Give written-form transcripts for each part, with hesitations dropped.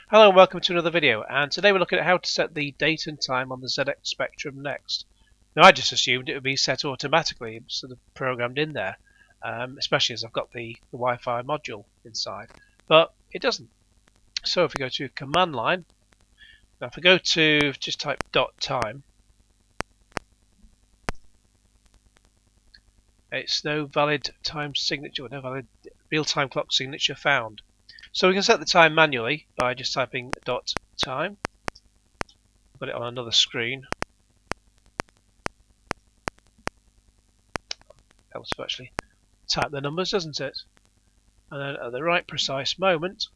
Hello and welcome to another video, and today we're looking at how to set the date and time on the ZX Spectrum Next. Now I just assumed it would be set automatically, sort of programmed in there, especially as I've got the Wi-Fi module inside, but it doesn't. So if we go to command line, now if we go to just type .time, it's no valid time signature, no valid real-time clock signature found. So we can set the time manually by just typing .time. Put it on another screen. Helps to actually type the numbers, doesn't it? And then at the right precise moment,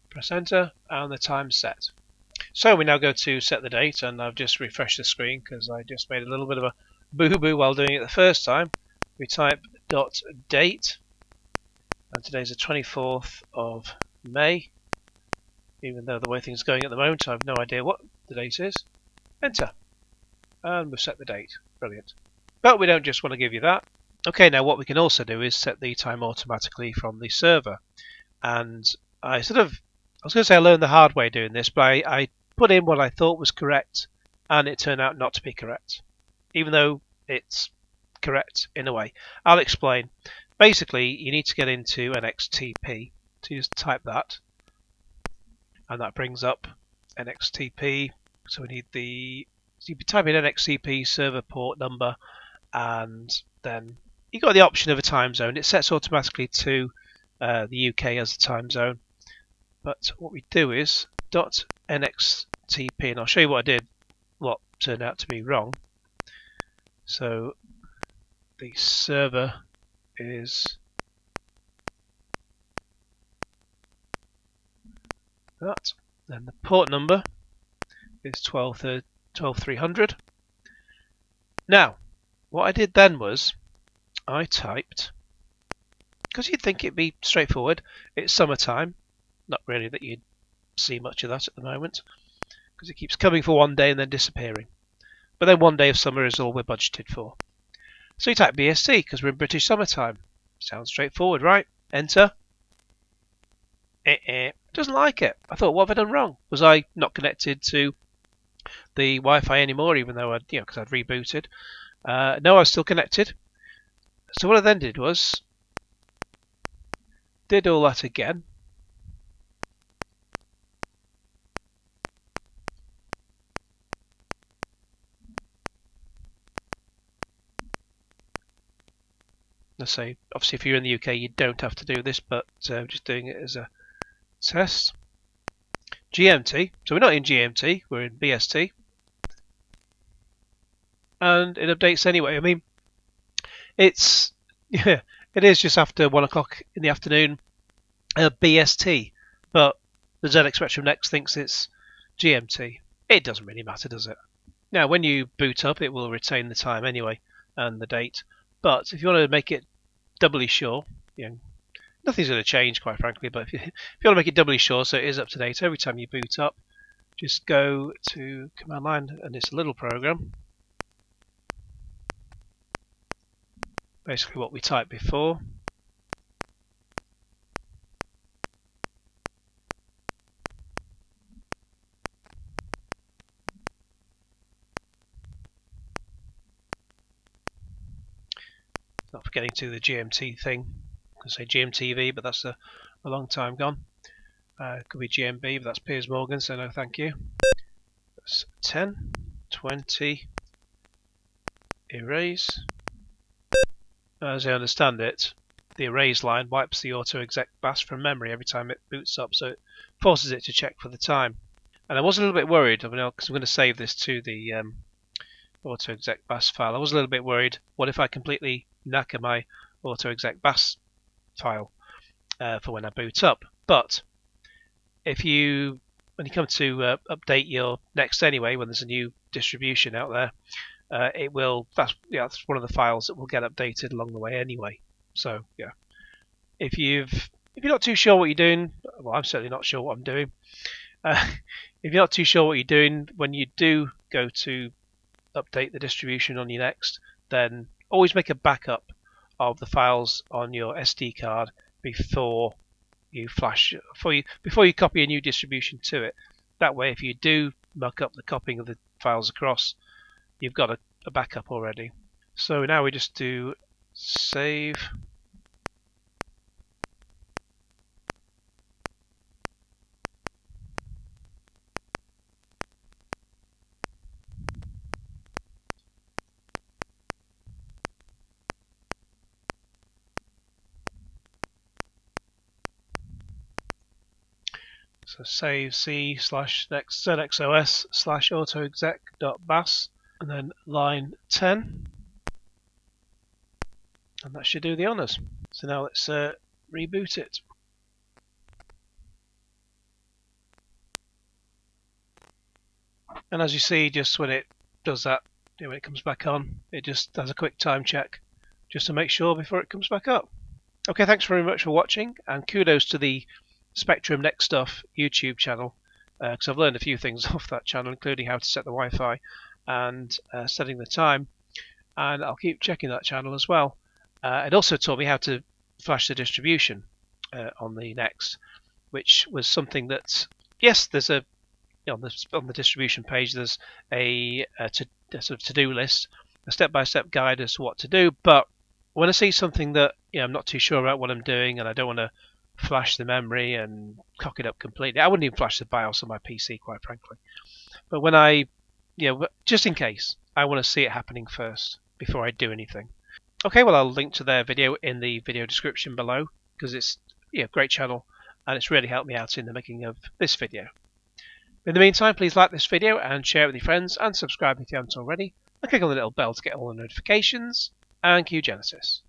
press enter, and the time's set. So we now go to set the date, and I've just refreshed the screen because I just made a little bit of a boo-boo while doing it the first time. We type .date, and today's the 24th of May. Even though the way things are going at the moment, I have no idea what the date is. Enter, and we've set the date. Brilliant. But we don't just want to give you that. Okay, now what we can also do is set the time automatically from the server. And I was going to say I learned the hard way doing this, but I put in what I thought was correct, and it turned out not to be correct, even though it's correct in a way. I'll explain. Basically, you need to get into NXTP, so you just type that, and that brings up NXTP. So we need so you type in NXTP server port number, and then you got the option of a time zone. It sets automatically to the UK as a time zone. But what we do is .nxtp, and I'll show you what I did, what turned out to be wrong. So the server is that, then the port number is 12300. Now, what I did then was I typed, because you'd think it'd be straightforward, it's summertime. Not really that you'd see much of that at the moment, because it keeps coming for one day and then disappearing. But then one day of summer is all we're budgeted for. So you type BST because we're in British summertime. Sounds straightforward, right? Enter. Doesn't like it. I thought, what have I done wrong? Was I not connected to the Wi-Fi anymore, even though because I'd rebooted? No, I was still connected. So what I then did was did all that again. Let's say, obviously, if you're in the UK, you don't have to do this, but just doing it as a test. GMT. So we're not in GMT, we're in BST. And it updates anyway. I mean, it is just after 1 o'clock in the afternoon, BST, but the ZX Spectrum Next thinks it's GMT. It doesn't really matter, does it? Now, when you boot up, it will retain the time anyway and the date. But if you want to make it doubly sure, nothing's going to change, quite frankly. But if you want to make it doubly sure, so it is up to date every time you boot up, just go to command line, and it's a little program. Basically, what we typed before. Not forgetting to the GMT thing. I can say GMTV, but that's a long time gone. Could be GMB, but that's Piers Morgan, so no thank you. That's 10, 20, erase. As I understand it, the erase line wipes the auto exec BAS from memory every time it boots up, so it forces it to check for the time. And I was a little bit worried, because I'm going to save this to the auto exec BAS file. I was a little bit worried, what if I completely knacker my auto exec BAS file for when I boot up? But when you come to update your Next anyway, when there's a new distribution out there, it will. That's one of the files that will get updated along the way anyway. So yeah, if you're not too sure what you're doing, well, I'm certainly not sure what I'm doing. If you're not too sure what you're doing, when you do go to update the distribution on your Next, then always make a backup of the files on your SD card before you flash before you copy a new distribution to it. That way, if you do muck up the copying of the files across, you've got a backup already. So now we just do save. So save c/zxos/autoexec.bas and then line 10, and that should do the honors. So now let's reboot it. And as you see, just when it does that, when it comes back on, it just does a quick time check just to make sure before it comes back up. Okay, thanks very much for watching, and kudos to the Spectrum Next Stuff YouTube channel, because I've learned a few things off that channel, including how to set the Wi-Fi and setting the time, and I'll keep checking that channel as well. It also taught me how to flash the distribution on the Next, which was something that, yes, there's a on the distribution page there's a sort of to-do list, a step-by-step guide as to what to do, but when I see something that I'm not too sure about what I'm doing and I don't want to flash the memory and cock it up completely, I wouldn't even flash the BIOS on my PC, quite frankly. But when I, just in case, I want to see it happening first before I do anything. Okay, well, I'll link to their video in the video description below, because it's a great channel and it's really helped me out in the making of this video. In the meantime, please like this video and share it with your friends, and subscribe if you haven't already, and click on the little bell to get all the notifications, and cue Genesis.